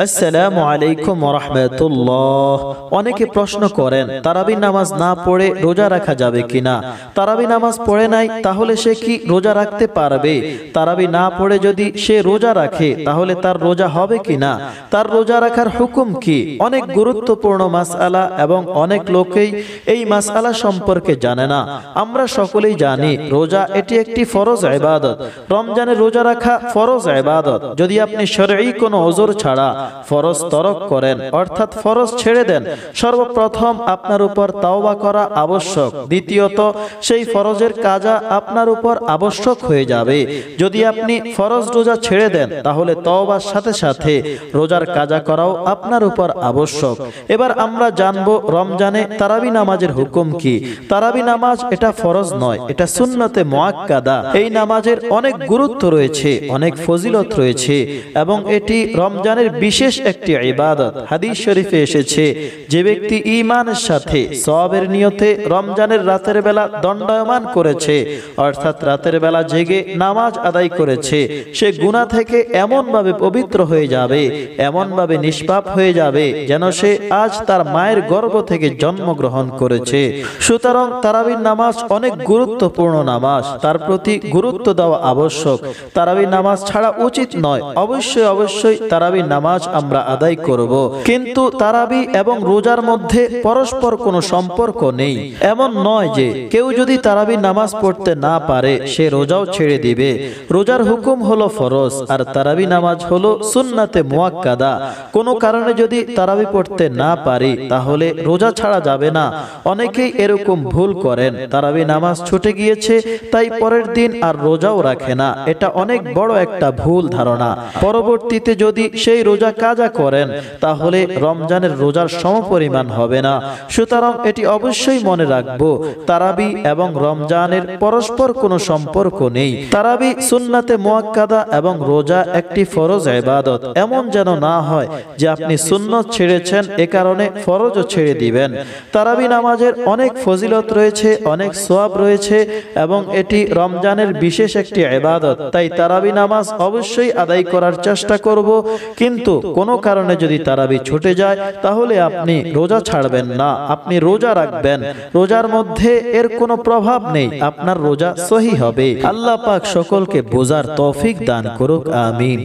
আসসালামু আলাইকুম ওয়া রাহমাতুল্লাহ। অনেকে প্রশ্ন করেন তারাবি নামাজ না পড়ে রোজা রাখা যাবে কিনা। তারাবি নামাজ পড়ে নাই তাহলে সে কি রোজা রাখতে পারবে? তারাবি না পড়ে যদি সে রোজা রাখে তাহলে তার রোজা হবে কিনা, তার রোজা রাখার হুকুম কি? অনেক গুরুত্বপূর্ণ মাসআলা এবং অনেক লোকেই এই মাসআলা সম্পর্কে জানে না। আমরা সকলেই জানি রোজা এটি একটি ফরজ ইবাদত। রমজানে রোজা রাখা ফরজ ইবাদত। যদি আপনি শরঈ কোনো ওযর ছাড়া ফরজ তরক করেন, অর্থাৎ ফরজ ছেড়ে দেন, সর্বপ্রথম আপনার উপর তাওবা করা আবশ্যক। দ্বিতীয়ত সেই ফরজের কাজা আপনার উপর আবশ্যক হয়ে যাবে। যদি আপনি ফরজ রোজা ছেড়ে দেন তাহলে তওবার সাথে সাথে রোজার কাজা করাও আপনার উপর আবশ্যক। এবার আমরা জানবো রমজানে তারাবি নামাজের হুকুম কি। তারাবি নামাজ এটা ফরজ নয়, এটা সুন্নতে মুআক্কাদা। এই নামাজের অনেক গুরুত্ব রয়েছে, অনেক ফজিলত রয়েছে এবং এটি রমজানের বিশেষ একটি ইবাদত। হাদিস শরীফে এসেছে, যে ব্যক্তি ঈমানের সাথে সওয়াবের নিয়তে রমজানের রাতের বেলা দণ্ডায়মান করেছে, অর্থাৎ রাতের বেলা জেগে নামাজ আদায় করেছে, সে গুনাহ থেকে এমন ভাবে পবিত্র হয়ে যাবে, এমন ভাবে নিষ্পাপ হয়ে যাবে যেন সে আজ তার মায়ের গর্ভ থেকে জন্মগ্রহণ করেছে। সুতরাং তারাবির নামাজ অনেক গুরুত্বপূর্ণ নামাজ, তার প্রতি গুরুত্ব দেওয়া আবশ্যক। তারাবির নামাজ ছাড়া উচিত নয়। অবশ্যই তারাবির নামাজ আমরা আদায় করব, কিন্তু তারাবি এবং রোজার মধ্যে পরস্পর কোনো সম্পর্ক নেই। এমন নয় যে কেউ যদি তারাবির নামাজ পড়তে না পারে সে রোজাও ছেড়ে দিবে। রোজার হুকুম হলো ফরজ আর তারাবি নামাজ হলো সুন্নাতে মুআক্কাদা। কোনো কারণে যদি তারাবি পড়তে না পারি তাহলে রোজা ছাড়া যাবে না। অনেকেই এরকম ভুল করেন, তারাবি নামাজ ছুটে গিয়েছে তাই পরের দিন আর রোজাও রাখে না। এটা অনেক বড় একটা ভুল ধারণা। পরবর্তীতে যদি সেই রোজা কাজা করেন তাহলে রমজানের রোজার সমপরিমাণ হবে না। সুতরাং এটি অবশ্যই মনে রাখবো, তারাবি এবং রমজানের পরস্পর কোনো সম্পর্ক নেই। তারাবি সুন্নাতে মুআক্কাদা এবং রোজা একটি ফরজ ইবাদত। এমন যেন না হয় যে আপনি সুন্নত ছেড়েছেন এ কারণে ফরজও ছেড়ে দিবেন। তারাবি নামাজের অনেক ফজিলত রয়েছে, অনেক সওয়াব রয়েছে এবং এটি রমজানের বিশেষ একটি ইবাদত। তাই তারাবি নামাজ অবশ্যই আদায় করার চেষ্টা করব, কিন্তু কোনো কারণে যদি তারাবি ছুটে যায় তাহলে আপনি রোজা ছাড়বেন না, আপনি রোজা রাখবেন। রোজার মধ্যে এর কোনো প্রভাব নেই, আপনার রোজা সহি হবে। আল্লাহ পাক সকলকে বোঝার তৌফিক দান করুক, আমিন।